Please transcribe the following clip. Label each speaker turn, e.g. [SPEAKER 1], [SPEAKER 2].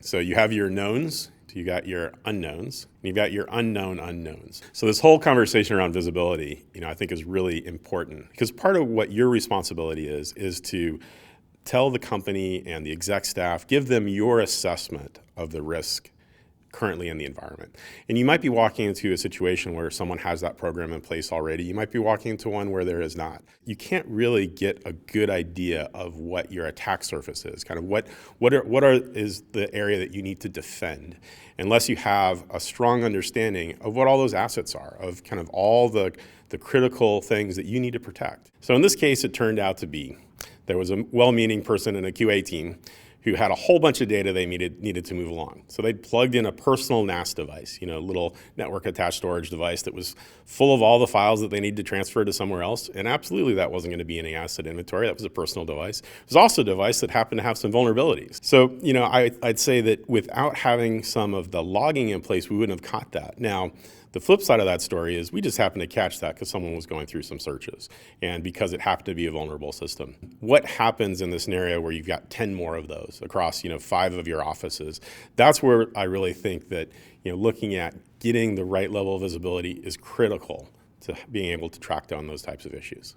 [SPEAKER 1] So you have your knowns, you got your unknowns, and you've got your unknown unknowns. So this whole conversation around visibility, I think is really important, because part of what your responsibility is to tell the company and the exec staff, give them your assessment of the risk currently in the environment. And you might be walking into a situation where someone has that program in place already. You might be walking into one where there is not. You can't really get a good idea of what your attack surface is, kind of what is the area that you need to defend, unless you have a strong understanding of what all those assets are, of kind of all the critical things that you need to protect. So in this case, it turned out to be there was a well-meaning person in a QA team who had a whole bunch of data they needed to move along. So they'd plugged in a personal NAS device, a little network attached storage device that was full of all the files that they needed to transfer to somewhere else. And absolutely that wasn't going to be any asset inventory. That was a personal device. It was also a device that happened to have some vulnerabilities. So, I'd say that without having some of the logging in place, we wouldn't have caught that. Now, the flip side of that story is we just happened to catch that because someone was going through some searches and because it happened to be a vulnerable system. What happens in this scenario where you've got 10 more of those across 5 of your offices? That's where I really think that looking at getting the right level of visibility is critical to being able to track down those types of issues.